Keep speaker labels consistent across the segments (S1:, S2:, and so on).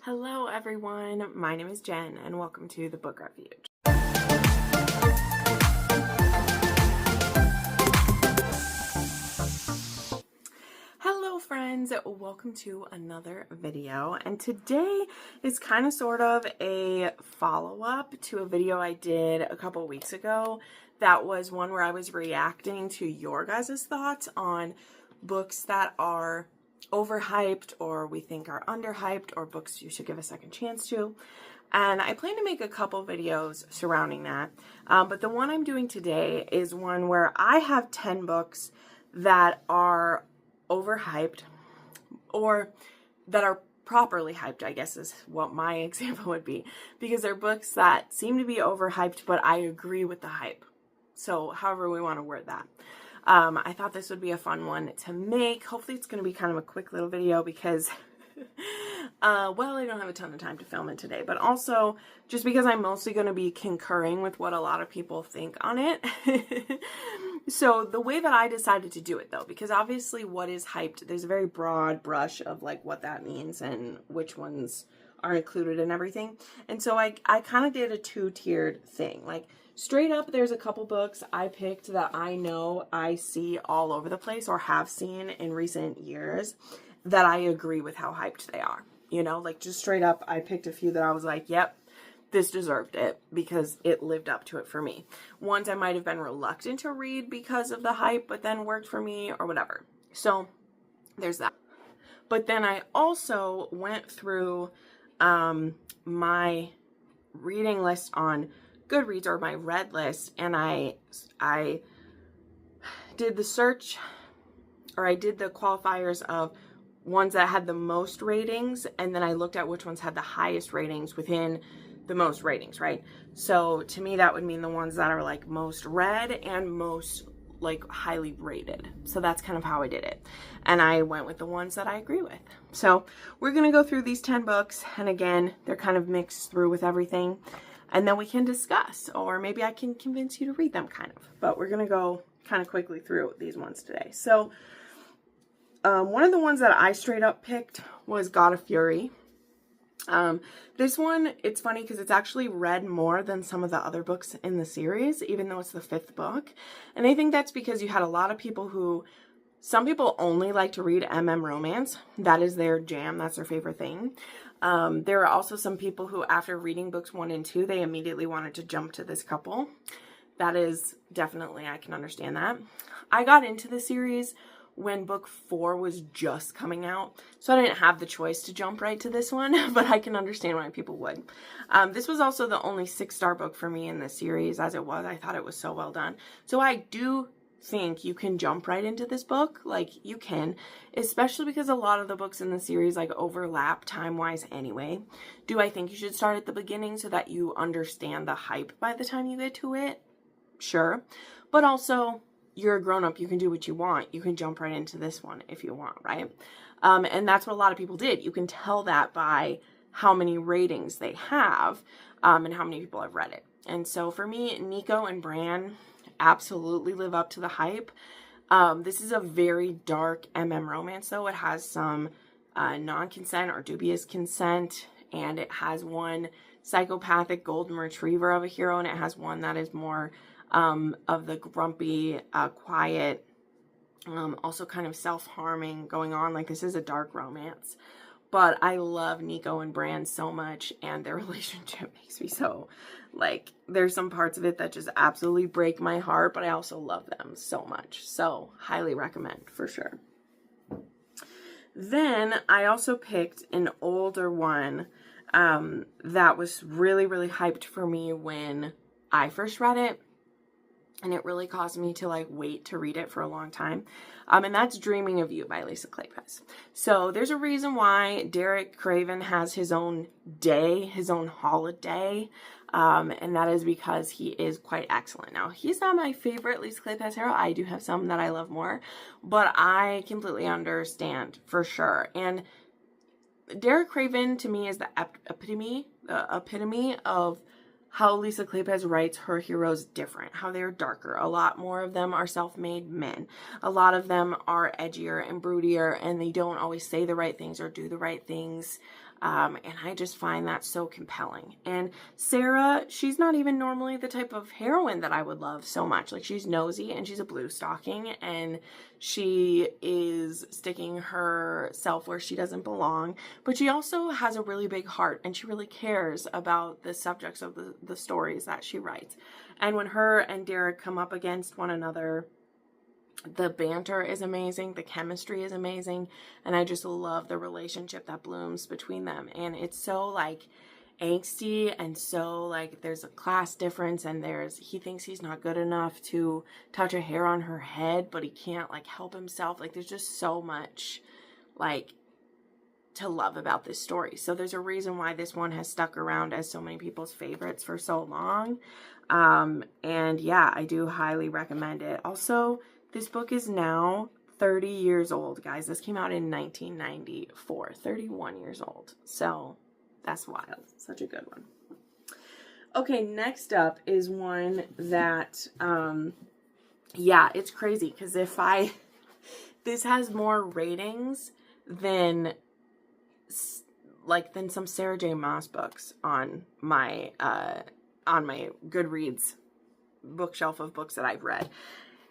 S1: Hello everyone, my name is Jen and welcome to the Book Refuge. Hello friends, welcome to another video, and today is kind of sort of a follow-up to a video I did a couple weeks ago. That was one where I was reacting to your guys' thoughts on books that are overhyped or we think are underhyped, or books you should give a second chance to. And I plan to make a couple videos surrounding that, but the one I'm doing today is one where I have 10 books that are overhyped, or that are properly hyped, I guess is what my example would be, because they're books that seem to be overhyped, but I agree with the hype. So however we want to word that. I thought this would be a fun one to make. Hopefully it's going to be kind of a quick little video because, well, I don't have a ton of time to film it today, but also just because I'm mostly going to be concurring with what a lot of people think on it. So the way that I decided to do it though, because obviously what is hyped, there's a very broad brush of like what that means and which ones are included and everything. And so I kind of did a two-tiered thing. Like, straight up, there's a couple books I picked that I know I see all over the place or have seen in recent years that I agree with how hyped they are. You know, like just straight up, I picked a few that I was like, yep, this deserved it because it lived up to it for me. Ones I might have been reluctant to read because of the hype, but then worked for me or whatever. So there's that. But then I also went through my reading list on Goodreads, or my read list, and I did the search, or I did the qualifiers of ones that had the most ratings, and then I looked at which ones had the highest ratings within the most ratings, right? So to me that would mean the ones that are like most read and most like highly rated. So that's kind of how I did it, and I went with the ones that I agree with. So we're gonna go through these 10 books, and again, they're kind of mixed through with everything, and then we can discuss, or maybe I can convince you to read them kind of. But we're gonna go kind of quickly through these ones today. So one of the ones that I straight up picked was God of Fury. This one, it's funny because it's actually read more than some of the other books in the series, even though it's the 5th book. And I think that's because you had a lot of people who, some people only like to read romance. That is their jam. That's their favorite thing. There are also some people who, after reading books 1 and 2, they immediately wanted to jump to this couple. That is definitely, I can understand that. I got into the series when book 4 was just coming out, so I didn't have the choice to jump right to this one, but I can understand why people would. This was also the only 6-star book for me in the series, as it was. I thought it was so well done. So I do think you can jump right into this book. Like, you can, especially because a lot of the books in the series like overlap time-wise anyway. Do I think you should start at the beginning so that you understand the hype by the time you get to it? Sure. But also, you're a grown-up, you can do what you want. You can jump right into this one if you want, right? And that's what a lot of people did. You can tell that by how many ratings they have, and how many people have read it. And so for me, Nico and Bran absolutely live up to the hype. This is a very dark romance though. It has some non-consent or dubious consent, and it has one psychopathic golden retriever of a hero, and it has one that is more of the grumpy, quiet, also kind of self-harming going on. Like, this is a dark romance, but I love Nico and Bran so much, and their relationship makes me so, like, there's some parts of it that just absolutely break my heart, but I also love them so much. So highly recommend for sure. Then I also picked an older one that was really, really hyped for me when I first read it. And it really caused me to like wait to read it for a long time. And that's Dreaming of You by Lisa Kleypas. So there's a reason why Derek Craven has his own day, his own holiday. And that is because he is quite excellent. Now, he's not my favorite Lisa Kleypas hero. I do have some that I love more, but I completely understand for sure. And Derek Craven to me is the epitome of how Lisa Kleypas writes her heroes different, how they're darker. A lot more of them are self-made men. A lot of them are edgier and broodier, and they don't always say the right things or do the right things. And I just find that so compelling. And Sarah, she's not even normally the type of heroine that I would love so much. Like, she's nosy and she's a blue stocking, and she is sticking herself where she doesn't belong. But she also has a really big heart, and she really cares about the subjects of the stories that she writes. And when her and Derek come up against one another, the banter is amazing, the chemistry is amazing, and I just love the relationship that blooms between them. And it's so like angsty, and so like there's a class difference, and he thinks he's not good enough to touch a hair on her head, but he can't like help himself. Like, there's just so much like to love about this story. So there's a reason why this one has stuck around as so many people's favorites for so long. And yeah, I do highly recommend it. Also, this book is now 30 years old, guys. This came out in 1994, 31 years old. So that's wild. Such a good one. Okay, next up is one that, yeah, it's crazy, because this has more ratings than some Sarah J. Maas books on my Goodreads bookshelf of books that I've read.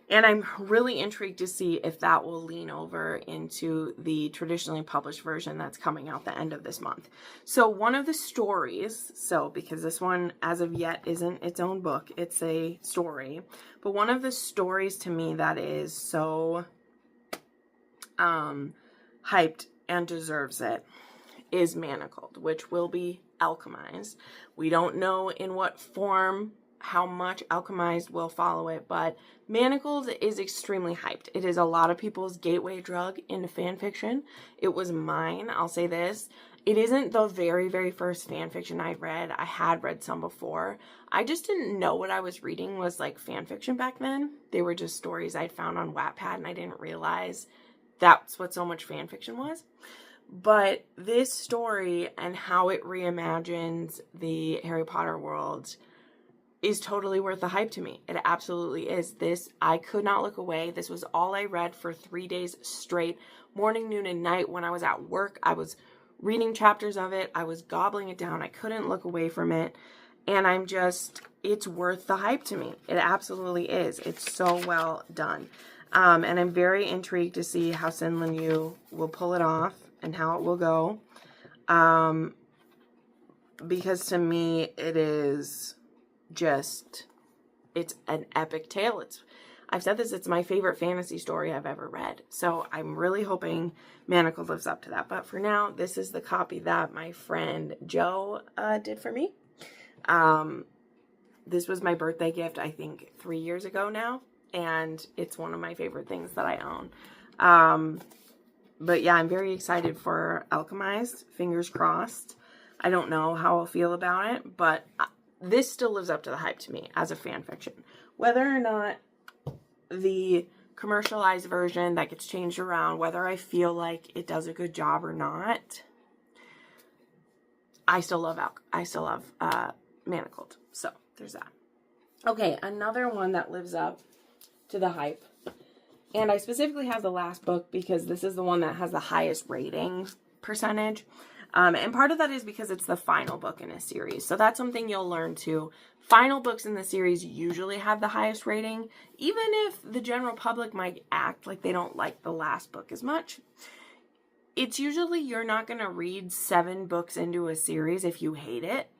S1: And I'm really intrigued to see if that will lean over into the traditionally published version that's coming out the end of this month. So one of the stories, because this one as of yet isn't its own book, it's a story, but one of the stories to me that is so hyped and deserves it is Manacled, which will be alchemized. We don't know in what form, how much alchemized will follow it, but Manacled is extremely hyped. It is a lot of people's gateway drug into fan fiction. It was mine. I'll say this. It isn't the very, very first fan fiction I read. I had read some before. I just didn't know what I was reading was like fan fiction back then. They were just stories I'd found on Wattpad, and I didn't realize that's what so much fan fiction was. But this story and how it reimagines the Harry Potter world is totally worth the hype to me. It absolutely is. I could not look away. This was all I read for 3 days straight, morning, noon, and night. When I was at work, I was reading chapters of it. I was gobbling it down. I couldn't look away from it. And it's worth the hype to me. It absolutely is. It's so well done. And I'm very intrigued to see how Sin Lin Yu will pull it off and how it will go. Because to me, it is it's an epic tale. I've said this, it's my favorite fantasy story I've ever read. So I'm really hoping Manacled lives up to that. But for now, this is the copy that my friend Joe did for me. This was my birthday gift, I think 3 years ago now. And it's one of my favorite things that I own. But yeah, I'm very excited for Alchemized. Fingers crossed. I don't know how I'll feel about it, but this still lives up to the hype to me as a fan fiction. Whether or not the commercialized version that gets changed around, whether I feel like it does a good job or not, I still love Manacled. So there's that. Okay, another one that lives up to the hype, and I specifically have the last book because this is the one that has the highest rating percentage. And part of that is because it's the final book in a series. So that's something you'll learn too. Final books in the series usually have the highest rating, even if the general public might act like they don't like the last book as much. It's usually you're not going to read 7 books into a series if you hate it,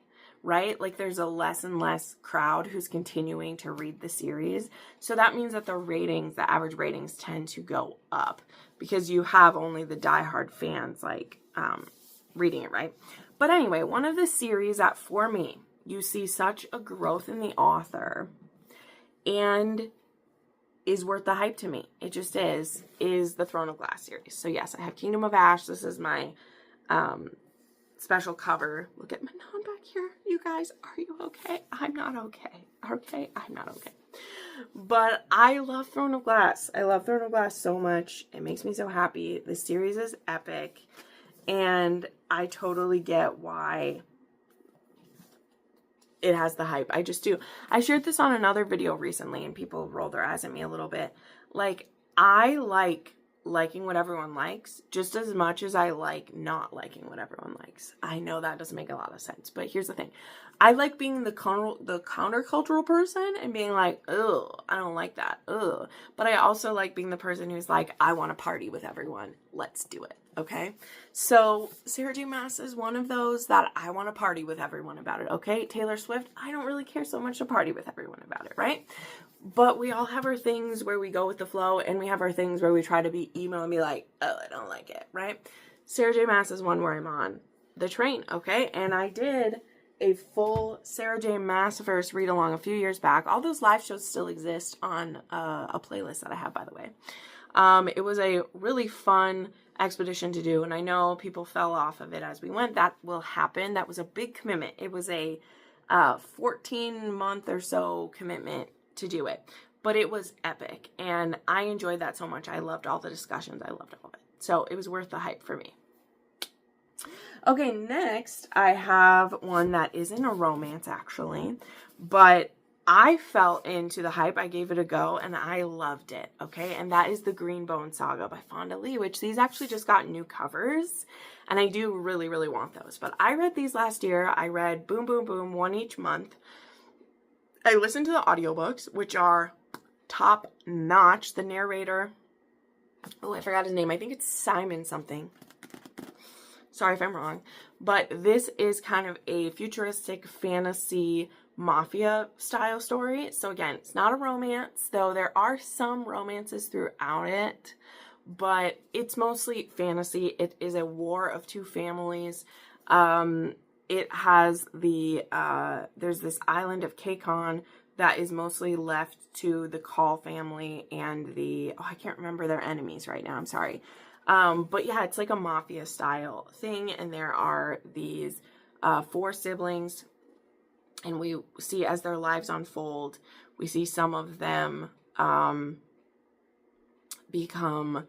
S1: right? Like, there's a less and less crowd who's continuing to read the series. So that means that the average ratings tend to go up because you have only the diehard fans reading it, right? But anyway, one of the series that for me, you see such a growth in the author and is worth the hype to me. It just is the Throne of Glass series. So yes, I have Kingdom of Ash. This is my special cover. Look at Manon back here. You guys, are you okay? I'm not okay. Okay? I'm not okay. But I love Throne of Glass. I love Throne of Glass so much. It makes me so happy. The series is epic. And I totally get why it has the hype. I just do. I shared this on another video recently and people rolled their eyes at me a little bit. Like, I like liking what everyone likes just as much as I like not liking what everyone likes. I know that doesn't make a lot of sense, but here's the thing. I like being the countercultural person and being like, oh, I don't like that. Ugh. But I also like being the person who's like, I want to party with everyone. Let's do it. Okay. So Sarah J. Maas is one of those that I want to party with everyone about it. Okay. Taylor Swift, I don't really care so much to party with everyone about it. Right. But we all have our things where we go with the flow, and we have our things where we try to be emo and be like, oh, I don't like it, right? Sarah J. Maas is one where I'm on the train, okay? And I did a full Sarah J. Maasverse read-along a few years back. All those live shows still exist on a playlist that I have, by the way. It was a really fun expedition to do, and I know people fell off of it as we went. That will happen. That was a big commitment. It was a 14-month or so commitment to do it, but it was epic, and I enjoyed that so much. I loved all the discussions. I loved all of it, so it was worth the hype for me. Okay, next I have one that isn't a romance actually, but I fell into the hype. I gave it a go and I loved it. Okay, and that is the Bone Saga by Fonda Lee, which these actually just got new covers, and I do really, really want those. But I read these last year. I read Boom Boom Boom, one each month. I listened to the audiobooks, which are top notch. The narrator, oh, I forgot his name. I think it's Simon something. Sorry if I'm wrong. But this is kind of a futuristic fantasy mafia style story. So again, it's not a romance, though there are some romances throughout it, but it's mostly fantasy. It is a war of two families. It has there's this island of Kakon that is mostly left to the Call family and I can't remember their enemies right now. I'm sorry. But yeah, it's like a mafia style thing. And there are these 4 siblings, and we see as their lives unfold, we see some of them become,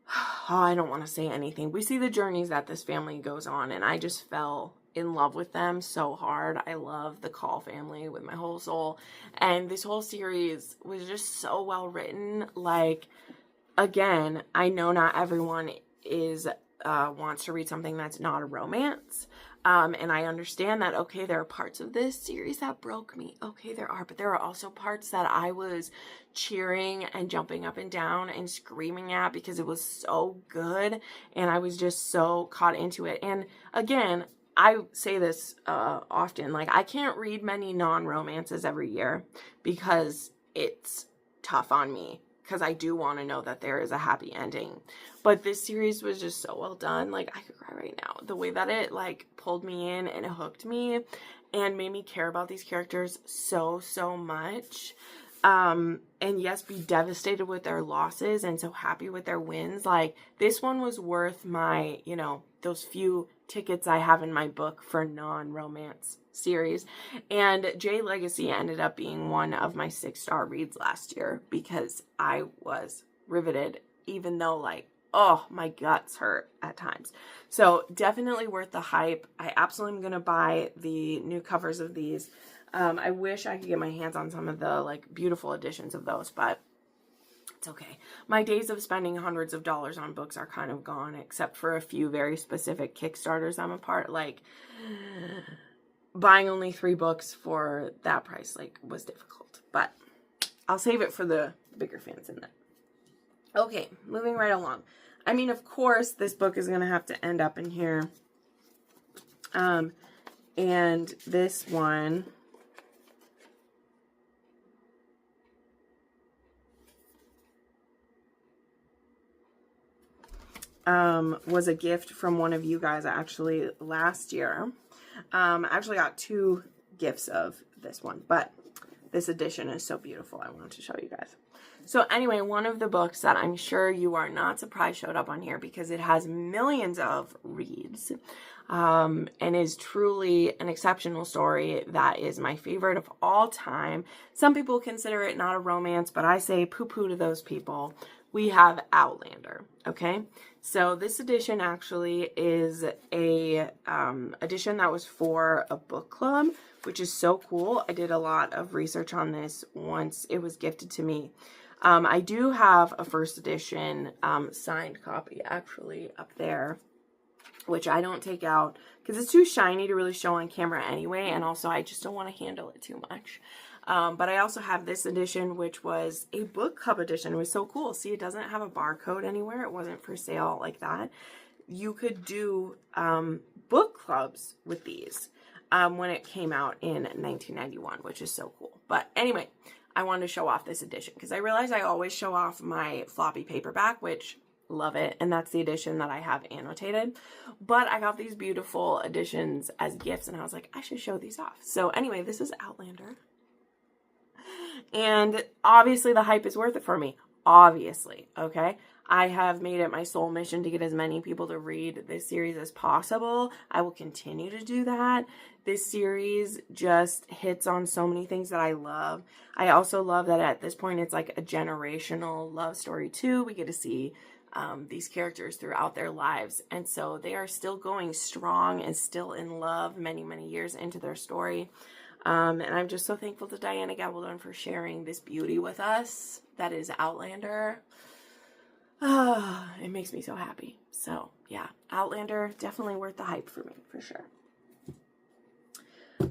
S1: oh, I don't want to say anything. We see the journeys that this family goes on, and I just fell in love with them so hard. I love the Call family with my whole soul, and this whole series was just so well written. Like, again, I know not everyone wants to read something that's not a romance. And I understand that, okay, there are parts of this series that broke me. Okay, there are, but there are also parts that I was cheering and jumping up and down and screaming at because it was so good. And I was just so caught into it. And again, I say this often, like, I can't read many non-romances every year because it's tough on me, because I do want to know that there is a happy ending. But this series was just so well done. Like, I could cry right now. The way that it, like, pulled me in and it hooked me and made me care about these characters so, so much. And yes, be devastated with their losses and so happy with their wins. Like, this one was worth my, those few tickets I have in my book for non-romance series. And J Legacy ended up being one of my 6-star reads last year because I was riveted, even though, like, oh, my guts hurt at times. So definitely worth the hype. I absolutely am going to buy the new covers of these. I wish I could get my hands on some of the, like, beautiful editions of those, but it's okay. My days of spending hundreds of dollars on books are kind of gone, except for a few very specific Kickstarters I'm a part. Like, buying only 3 books for that price, like, was difficult, but I'll save it for the bigger fans in that. Okay, moving right along. I mean, of course, this book is going to have to end up in here. And this one was a gift from one of you guys actually last year. I actually got 2 gifts of this one, but this edition is so beautiful. I wanted to show you guys. So anyway, one of the books that I'm sure you are not surprised showed up on here because it has millions of reads, and is truly an exceptional story that is my favorite of all time. Some people consider it not a romance, but I say poo-poo to those people. We have Outlander, okay? So this edition actually is a edition that was for a book club, which is so cool. I did a lot of research on this once it was gifted to me. I do have a first edition signed copy actually up there, which I don't take out because it's too shiny to really show on camera anyway, and also I just don't want to handle it too much. But I also have this edition, which was a book club edition. It was so cool. See, it doesn't have a barcode anywhere. It wasn't for sale like that. You could do book clubs with these when it came out in 1991, which is so cool. But anyway, I wanted to show off this edition because I realized I always show off my floppy paperback, which love it. And that's the edition that I have annotated. But I got these beautiful editions as gifts and I was like, I should show these off. So anyway, this is Outlander. And obviously the hype is worth it for me. Obviously, okay? I have made it my sole mission to get as many people to read this series as possible. I will continue to do that. This series just hits on so many things that I love. I also love that at this point it's like a generational love story too. We get to see these characters throughout their lives. And so they are still going strong and still in love many, many years into their story. And I'm just so thankful to Diana Gabaldon for sharing this beauty with us. That is Outlander. It makes me so happy. So yeah, Outlander, definitely worth the hype for me, for sure.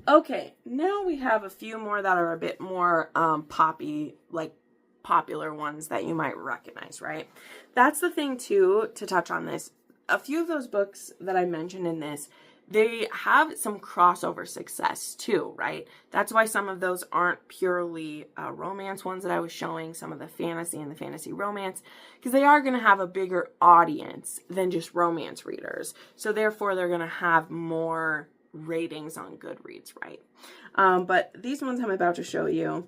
S1: Okay, now we have a few more that are a bit more poppy, like popular ones that you might recognize, right? That's the thing too, to touch on this. A few of those books that I mentioned in this, they have some crossover success too, right? That's why some of those aren't purely romance ones that I was showing, some of the fantasy and the fantasy romance, because they are going to have a bigger audience than just romance readers. So therefore, they're going to have more ratings on Goodreads, right? But these ones I'm about to show you,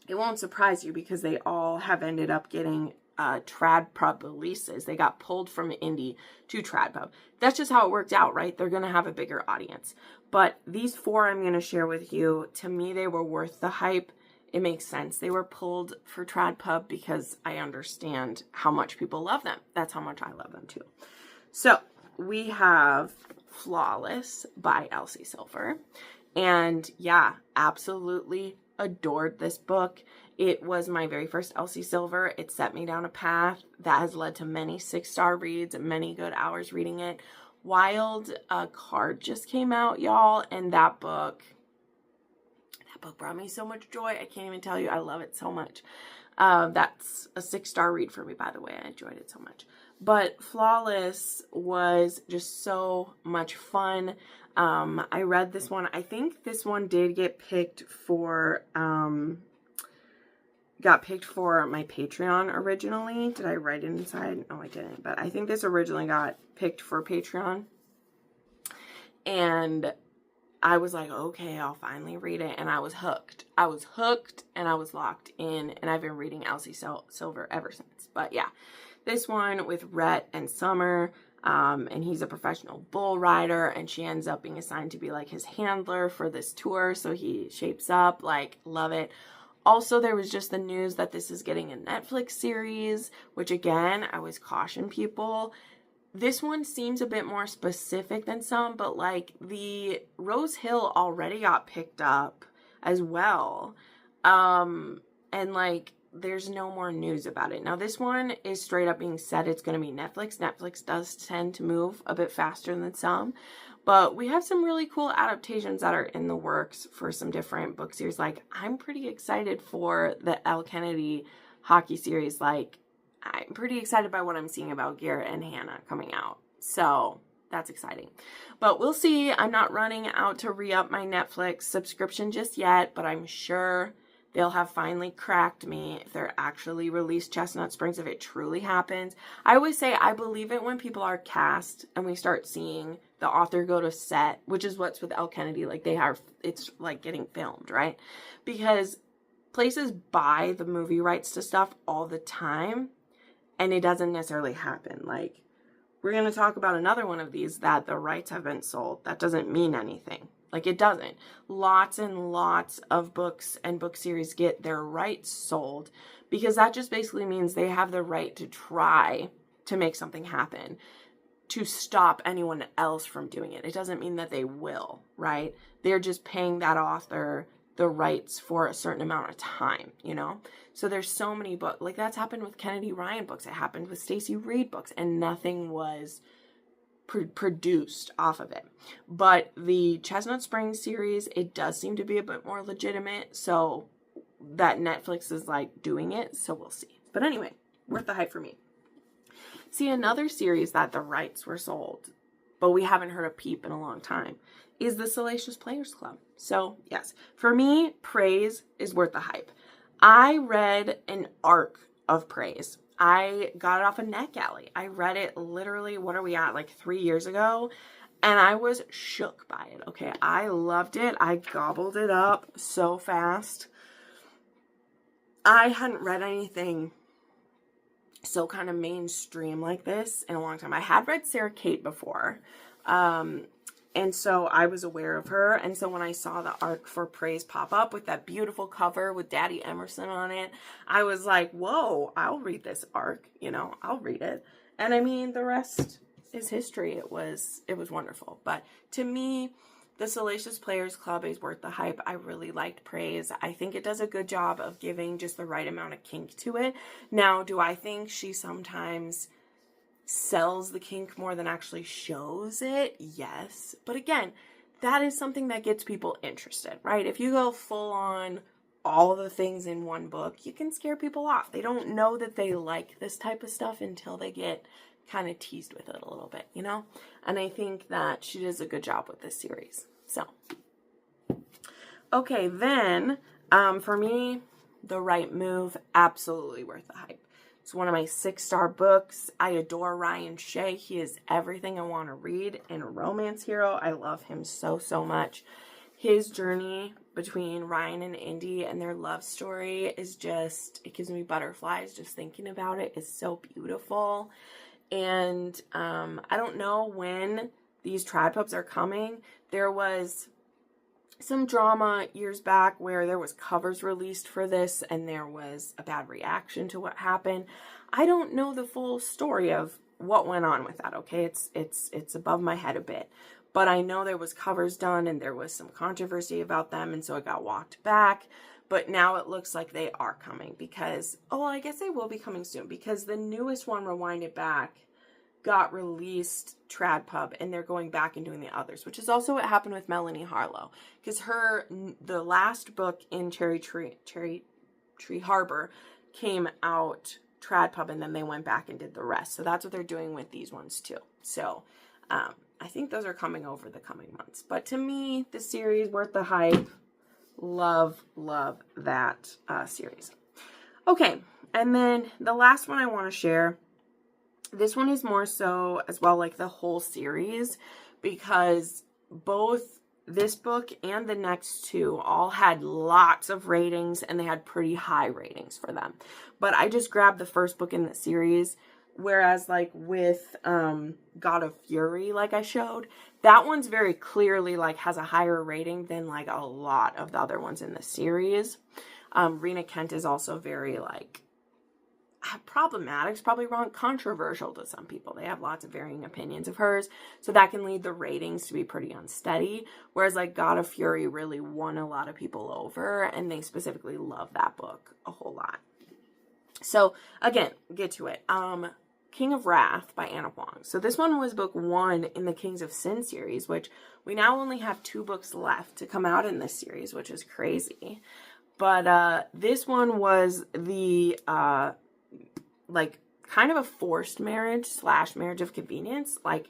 S1: it won't surprise you because they all have ended up getting TradPub releases. They got pulled from indie to TradPub. That's just how it worked out, right? They're going to have a bigger audience. But these four I'm going to share with you, to me, they were worth the hype. It makes sense. They were pulled for TradPub because I understand how much people love them. That's how much I love them too. So we have Flawless by Elsie Silver. And yeah, absolutely adored this book. It was my very first Elsie Silver. It set me down a path that has led to many 6-star reads and many good hours reading it. Wild Card just came out, y'all, and that book brought me so much joy. I can't even tell you. I love it so much. That's a 6-star read for me, by the way. I enjoyed it so much. But Flawless was just so much fun. I read this one. I think this one did get picked for my Patreon originally. Did I write it inside? No, I didn't. But I think this originally got picked for Patreon. And I was like, okay, I'll finally read it. And I was hooked. I was hooked and I was locked in. And I've been reading Elsie Silver ever since. But yeah, this one with Rhett and Summer. And he's a professional bull rider. And she ends up being assigned to be like his handler for this tour. So he shapes up. Like, love it. Also, there was just the news that this is getting a Netflix series, which again, I always caution people. This one seems a bit more specific than some, but like the Rose Hill already got picked up as well. And like there's no more news about it. Now this one is straight up being said it's going to be Netflix. Netflix does tend to move a bit faster than some. But we have some really cool adaptations that are in the works for some different book series. Like, I'm pretty excited for the Elle Kennedy hockey series. Like, I'm pretty excited by what I'm seeing about Garrett and Hannah coming out. So, that's exciting. But we'll see. I'm not running out to re-up my Netflix subscription just yet. But I'm sure they'll have finally cracked me if they're actually released Chestnut Springs, if it truly happens. I always say I believe it when people are cast and we start seeing the author go to set, which is what's with Elle Kennedy. Like it's like getting filmed, right? Because places buy the movie rights to stuff all the time and it doesn't necessarily happen. Like we're going to talk about another one of these that the rights have been sold. That doesn't mean anything. Like it doesn't. Lots and lots of books and book series get their rights sold because that just basically means they have the right to try to make something happen, to stop anyone else from doing it. It doesn't mean that they will, right? They're just paying that author the the rights for a certain amount of time, you know? So there's so many books. Like, that's happened with Kennedy Ryan books. It happened with Stacey Reed books, and nothing was produced off of it. But the Chestnut Springs series, it does seem to be a bit more legitimate. So that Netflix is like doing it. So we'll see. But anyway, worth the hype for me. See, another series that the rights were sold, but we haven't heard a peep in a long time, is the Salacious Players Club. So yes, for me, Praise is worth the hype. I read an arc of Praise. I got it off of NetGalley. I read it literally, what are we at, like 3 years ago? And I was shook by it, okay? I loved it. I gobbled it up so fast. I hadn't read anything so kind of mainstream like this in a long time. I had read Sarah Kate before. And so I was aware of her. And so when I saw the arc for Praise pop up with that beautiful cover with Daddy Emerson on it, I was like, whoa, I'll read this arc, you know, I'll read it. And I mean, the rest is history. It was wonderful. But to me, the Salacious Players Club is worth the hype. I really liked Praise. I think it does a good job of giving just the right amount of kink to it. Now, do I think she sometimes sells the kink more than actually shows it? Yes. But again, that is something that gets people interested, right? If you go full on all the things in one book, you can scare people off. They don't know that they like this type of stuff until they get kind of teased with it a little bit, you know? And I think that she does a good job with this series. So, okay, then, for me, The Right Move, absolutely worth the hype. It's one of my 6-star books. I adore Ryan Shea. He is everything I want to read in a romance hero. I love him so, so much. His journey between Ryan and Indy and their love story is just, it gives me butterflies just thinking about it. It's so beautiful. And I don't know when these trad pubs are coming. There was some drama years back where there was covers released for this and there was a bad reaction to what happened. I don't know the full story of what went on with that, okay? It's above my head a bit. But I know there was covers done and there was some controversy about them, and so it got walked back. But now it looks like they are coming because, oh, I guess they will be coming soon because the newest one, Rewind It Back, got released trad pub, and they're going back and doing the others, which is also what happened with Melanie Harlow, because the last book in Cherry Tree Harbor came out trad pub, and then they went back and did the rest. So that's what they're doing with these ones too. So I think those are coming over the coming months. But to me, the series worth the hype. Love that series. Okay, and then the last one I want to share. This one is more so as well like the whole series, because both this book and the next two all had lots of ratings, and they had pretty high ratings for them. But I just grabbed the first book in the series, whereas like with God of Fury, like I showed, that one's very clearly like has a higher rating than like a lot of the other ones in the series. Rena Kent is also very like problematic, is probably wrong, controversial to some people. They have lots of varying opinions of hers, so that can lead the ratings to be pretty unsteady, whereas like God of Fury really won a lot of people over, and they specifically love that book a whole lot. So again, get to it. King of Wrath by Anna Huang. So this one was book 1 in the Kings of Sin series, which we now only have 2 books left to come out in this series, which is crazy. But this one was the like kind of a forced marriage / marriage of convenience. Like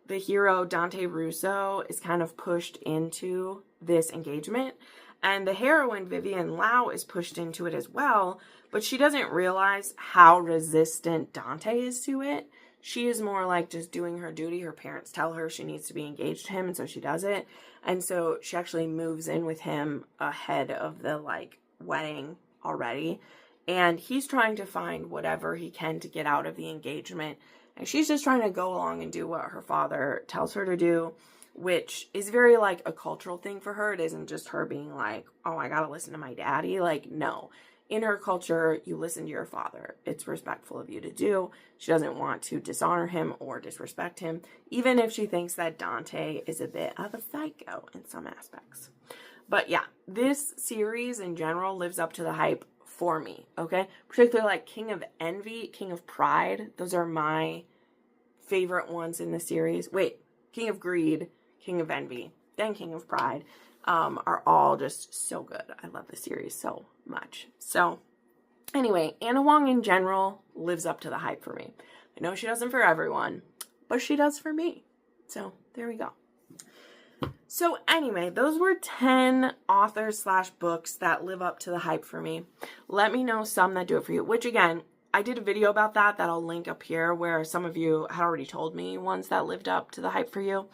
S1: the hero Dante Russo is kind of pushed into this engagement, and the heroine Vivian Lau is pushed into it as well, but she doesn't realize how resistant Dante is to it. She is more like just doing her duty. Her parents tell her she needs to be engaged to him, and so she does it. And so she actually moves in with him ahead of the like wedding already. And he's trying to find whatever he can to get out of the engagement. And she's just trying to go along and do what her father tells her to do, which is very like a cultural thing for her. It isn't just her being like, oh, I gotta listen to my daddy. Like, no. In her culture, you listen to your father. It's respectful of you to do. She doesn't want to dishonor him or disrespect him, even if she thinks that Dante is a bit of a psycho in some aspects. But yeah, this series in general lives up to the hype for me, okay? Particularly like King of Envy, King of Pride. Those are my favorite ones in the series. Wait, King of Greed, King of Envy, then King of Pride are all just so good. I love the series so much. So anyway, Anna Wong in general lives up to the hype for me. I know she doesn't for everyone, but she does for me. So there we go. So anyway, those were 10 authors / books that live up to the hype for me. Let me know some that do it for you, which again, I did a video about that I'll link up here where some of you had already told me ones that lived up to the hype for you.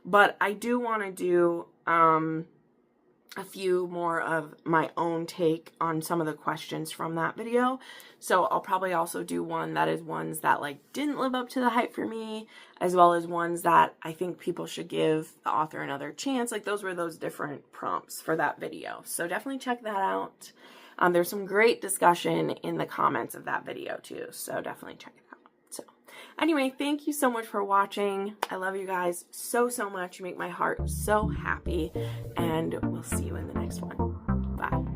S1: But I do want to do a few more of my own take on some of the questions from that video. So I'll probably also do one that is ones that like didn't live up to the hype for me, as well as ones that I think people should give the author another chance. Like those were those different prompts for that video. So definitely check that out. There's some great discussion in the comments of that video too. So definitely check it out. So anyway, thank you so much for watching. I love you guys so, so much. You make my heart so happy. And we'll see you in the next one. Bye.